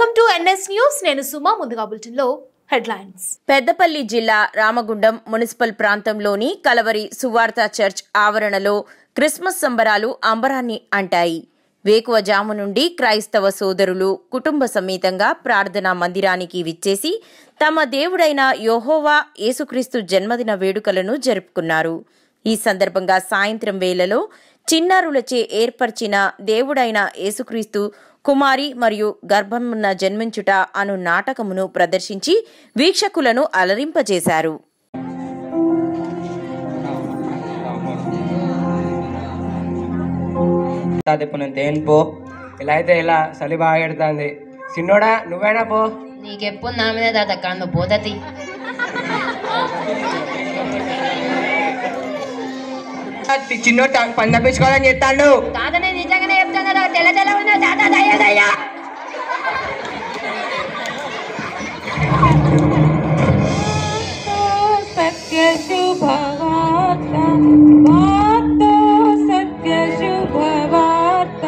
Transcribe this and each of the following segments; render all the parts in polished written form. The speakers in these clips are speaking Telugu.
Welcome to NS news. నేను సుమా. ముందుగా బులెటిన్లో హెడ్లైన్స్. పెద్దపల్లి జిల్లా రామగుండం మున్సిపల్ ప్రాంతంలోని కలవరి సువార్త చర్చ్ ఆవరణలో క్రిస్మస్ సంబరాలు అంబరాన్ని అంటాయి. వేకువజాము నుండి క్రైస్తవ సోదరులు కుటుంబ సమేతంగా ప్రార్థనా మందిరానికి విచ్చేసి తమ దేవుడైన యెహోవా యేసుక్రీస్తు జన్మదిన వేడుకలను జరుపుకున్నారు. ఈ సందర్భంగా సాయంత్రం వేళలో చిన్నారులచే ఏర్పరిచిన దేవుడైన యేసుక్రీస్తు కుమారి మరియు గర్భమున జన్మించుట అను నాటకమును ప్రదర్శించి వీక్షకులను అలరింపజేశారు. పో ఇలా అయితే ఇలా చలి బాగా పెడుతుంది. చిన్నోడా నువ్వైనా పో. నీకెప్పుడు నా మీద తాత కాందు పోతతి. చిన్నోడు పని తప్పించుకోవాలని చెప్తాడు. తాత నేను నిజంగానే చెప్తాను. తెల్ల తెల్ల ఉన్నా తాత దయ్యా. సత్య శుభవార్త, సత్య శుభవార్త,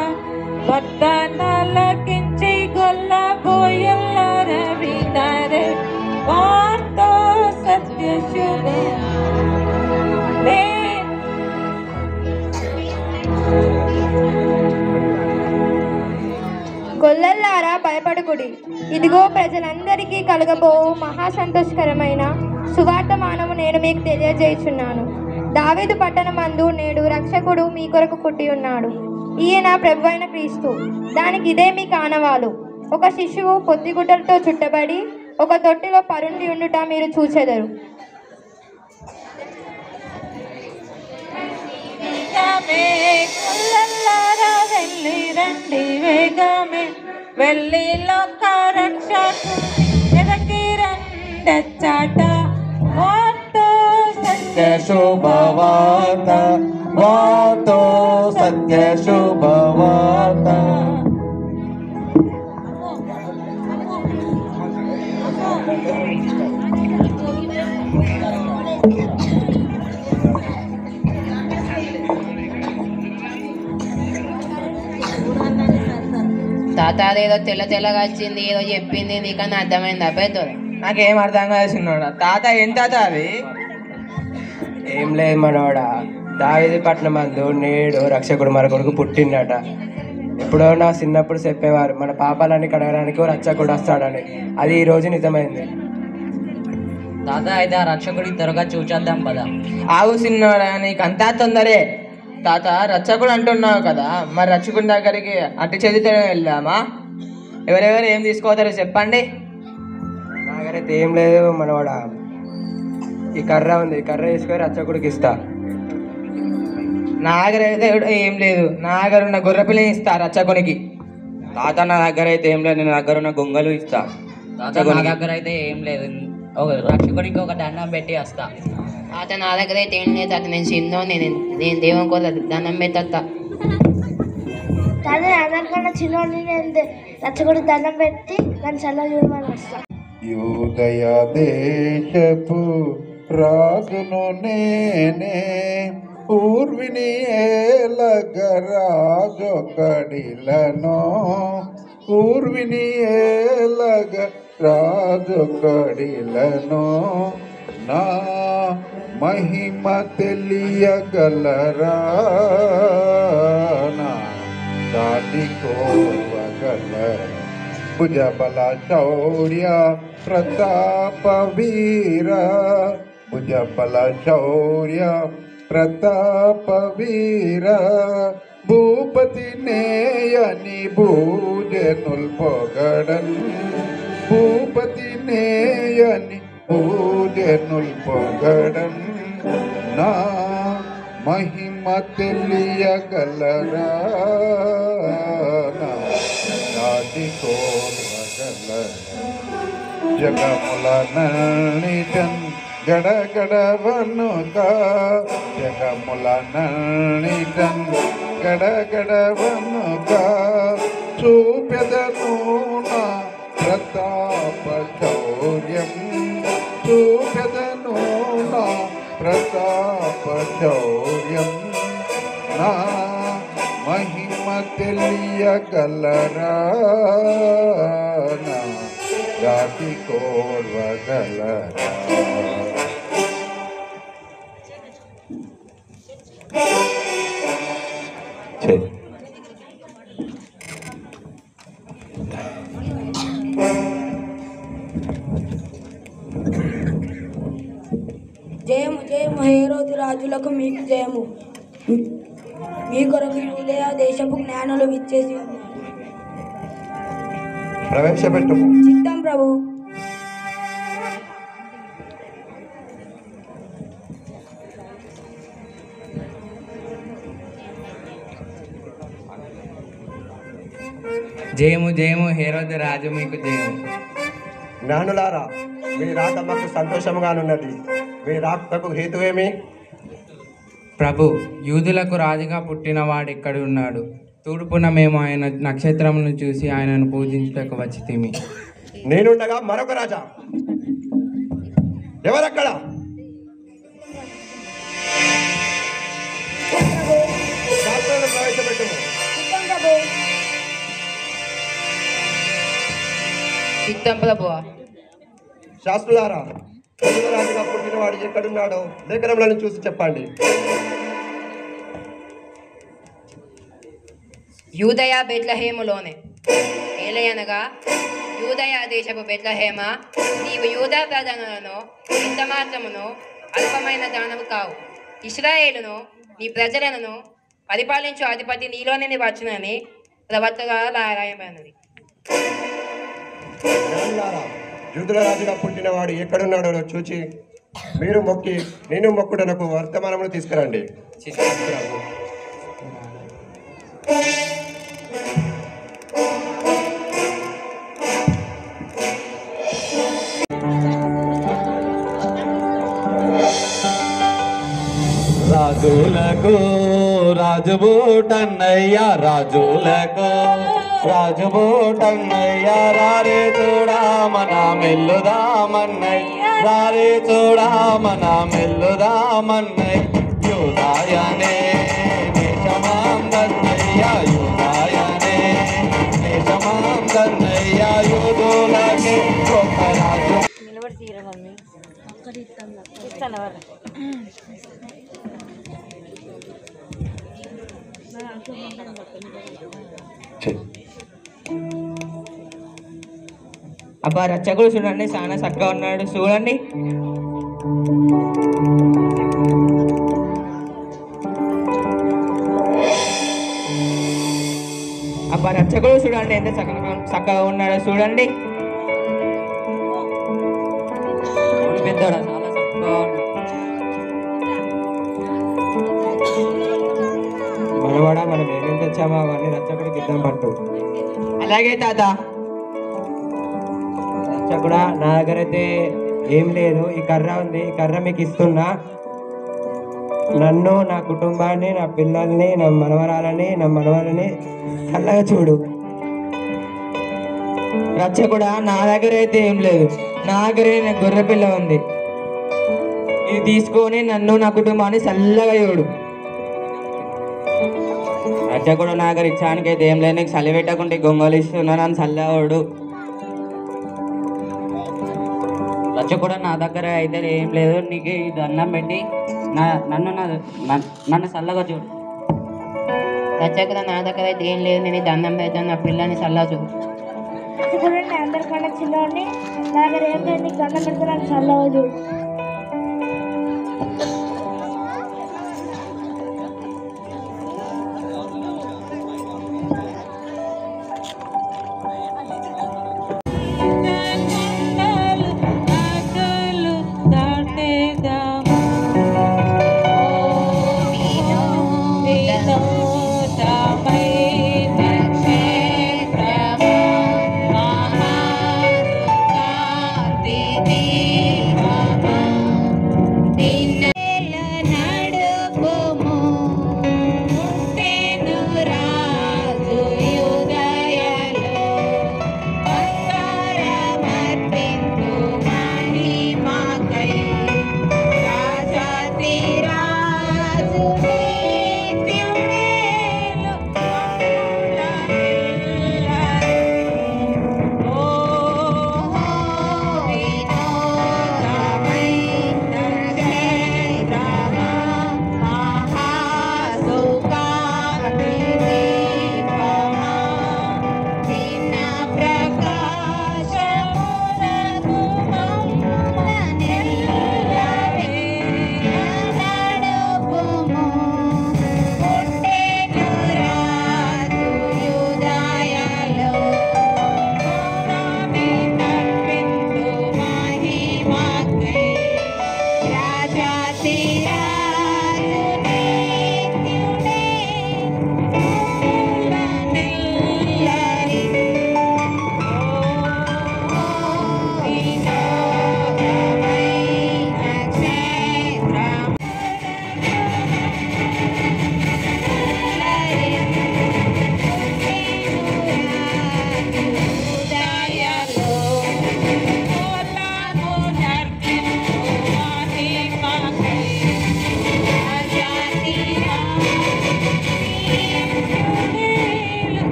పట్టణాలకించి గొల్ల బోయల్లార వినరే వార్త సత్య శుభ. గొల్లల్లారా భయపడకుడి, ఇదిగో ప్రజలందరికీ కలగబోవు మహా సంతోషకరమైన సువార్తమానము నేను మీకు తెలియజేయుచున్నాను. దావీదు పట్టణమందు నేడు రక్షకుడు మీ కొరకు పుట్టి ఉన్నాడు. ఈయన ప్రభువైన క్రీస్తు. దానికి ఇదే మీ కానవాలు. ఒక శిశువు పొత్తిగుడ్డలతో చుట్టబడి ఒక తొట్టిలో పరుండి ఉండుట మీరు చూచెదరు. వెళ్ళి రండి వేగమే, వెళ్ళి లోక రక్షకు ఎదకి రండచ్చాట. వార్తో సత్య శుభవార్త, వార్తో సత్య శుభవార్త. తాత అదేదో తెల్ల తెల్లగా వచ్చింది, ఏదో చెప్పింది, నీకన్నా అర్థమైందా పెద్దోడు? నాకేం అర్థం కాదు చిన్నోడా. తాత ఏం తాత అది? ఏం లేదు మనోడా, దావీదు పట్టణమందు నేడు రక్షకుడు మన కొడుకు పుట్టిండట. ఎప్పుడో నా చిన్నప్పుడు చెప్పేవారు మన పాపాలన్నీ కడగడానికి రక్షకుడు వస్తాడని. అది ఈ రోజు నిజమైంది. తాత అయితే ఆ రక్షకుడి త్వరగా చూచేద్దాం పదా. ఆగు చిన్నోడా, నీకు అంతా తొందరే. తాత రక్షకుడు అంటున్నావు కదా, మరి రక్షకుడి దగ్గరికి అట్టి చేతితో వెళ్దామా? ఎవరెవరు ఏం తీసుకోతారో చెప్పండి. నా దగ్గరైతే ఏం లేదు మనవాడ. ఈ కర్ర ఉంది, ఈ కర్ర తీసుకొని రక్షకుడికి ఇస్తా. నా దగ్గర అయితే ఏం లేదు. నా దగ్గర ఉన్న గొర్రెపిల్లని ఇస్తా రక్షకునికి. తాత నా దగ్గర అయితే ఏం లేదు, నేను దగ్గర ఉన్న గొంగలు ఇస్తా. తాత నా దగ్గర అయితే ఏం లేదు, ఒక రక్షకుడికి ఒక దండం పెట్టి వస్తా. తాత నా దగ్గర అయితే ఏం లేదు. తాత నేను చిన్నో, నేను దేవుని కోసం దండం పెట్టొస్తా. తాత అందరికన్నా చిన్నోడిని నేను రక్షకుడికి దండం పెట్టి నన్ను చల్ల చూడమని వస్తా. యూదయ దేశపు రాజును నేనే, ఊర్విని ఏలగరాజొకడిలను, ఊర్విని ఏలగ రాజొకడిలను. నా మహిమ తెలియగలరా, నా దాటికోవగలరా. భుజబల శౌర్య ప్రతాప వీర, భుజబల శౌర్య ప్రతాప వీర. భూపతి నేయని భూజనుల్ పొగడన్, భూపతి నేయని భూజనుల్ పొగడన్. నా మహిమ తెలియగలరా, దాటికోవగలరా. జగముల నళిటన్ గడగడవనుక, జగముల నళిటన్ గడగడవనుక. చూపెదను నా ప్రతాప శౌర్యం, చూపెదను నా ప్రతాప శౌర్యం. నా మహిమ తెలియగలరా నా జాతి కోర్వగలరా జయము జయము హేరోదు రాజులకు మీకు జయము. మీ కొరకు యూదయ దేశపు జ్ఞానులు విచ్చేసి ఉన్నారు. ప్రవేశపెట్టు. చిత్తం ప్రభు. జయము జయము హేరోదు రాజు మీకు జయము. జ్ఞానులారా, మీ రాక మాకు సంతోషముగానున్నది. మీ రాకకు హేతువేమి? ప్రభు, యూదులకు రాజుగా పుట్టినవాడు ఎక్కడ ఉన్నాడు? తూర్పున మేము ఆయన నక్షత్రమును చూసి ఆయనను పూజించుటకు వచ్చితిమి. నేనుండగా మరొక రాజా ఎవరక్కడ? శాస్త్రాలను ప్రవేశపెట్టుము. చిత్తం ప్రభు. చిత్తం ప్రభు. శాస్త్రులారా, రాజుగా పుట్టినవాడు ఎక్కడున్నాడో లేఖనములను చూసి చెప్పండి. యూదయ బెత్లహేములోనే. ఏలయనగా యూదయ దేశపు బెత్లహేమ, నీవు యూదా ప్రజలను ఎంత మాత్రమును అల్పమైన దానము కావు. ఇశ్రాయేలును నీ ప్రజలను పరిపాలించు అధిపతి నీలోనే వచ్చునని ప్రవక్తగా రాయబడినది. యూదుల రాజుగా పుట్టినవాడు ఎక్కడున్నాడో చూచి మీరు మొక్కి నేను మొక్కుటనకు వర్తమానమును తీసుకురండి. రాజులకు రాజుబూటన్నయ్య, రాజులకు రాజుబూటన్నయ్య, రారే చూడా మన మెల్లుదామన్నయ్య, రారే చూడా మన మెల్లుదామన్నయ్య. యూదాయనే దేశమాం దన్నయ్య, యూదాయనే దేశమాం దన్నయ్య, యూదులకే గొప్ప రాజు. అబ్బా, రచ్చకుడు చూడండి, చాలా చక్కగా ఉన్నాడు చూడండి. అబ్బా, రచ్చకుడు చూడండి, ఎంత చక్కగా ఉన్నాడో చూడండి. పెద్దోడా, చాలా చక్కగా ఉన్నాడు. మనవాడా, మనం ఏమేమి తెచ్చామో అవన్నీ రచ్చకుడికి ఇద్దాం పట్టు. అలాగే తాత. రచ్చకుడా, నా దగ్గర అయితే ఏం లేదు, ఈ కర్ర ఉంది, ఈ కర్ర మీకు ఇస్తున్నా. నన్ను, నా కుటుంబాన్ని, నా పిల్లల్ని, నా మనవరాలని, నా మనవలని చల్లగా చూడు. రచ్చకుడా, నా దగ్గర అయితే ఏం లేదు, నా దగ్గర గొర్రె పిల్ల ఉంది. ఇది తీసుకొని నన్ను, నా కుటుంబాన్ని చల్లగా చూడు. రచ్చకుడు, నా దగ్గర ఇచ్చానికి అయితే ఏం లేదు, నీకు చలి పెట్టకుంటే గొంగలు ఇస్తున్నా, నన్ను చల్లవాడు. రచ్చకుడు, నా దగ్గర అయితే ఏం లేదు, నీకు ఇది అన్నం పెట్టి నన్ను చల్లగా చూడు. రచ్చకుడు, నా దగ్గర అయితే ఏం లేదు, నేను దండం పెడతాను, నా పిల్లని చల్లగా చూడు. చూడండి, అందరికన్నా చిన్నవాడిని, నా దగ్గర ఏం లేదు, నీకు దండం పెడతాను, చల్లగా చూడు. Mama,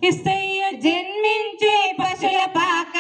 కిస్తయ్య జన్మించే పశుల పాక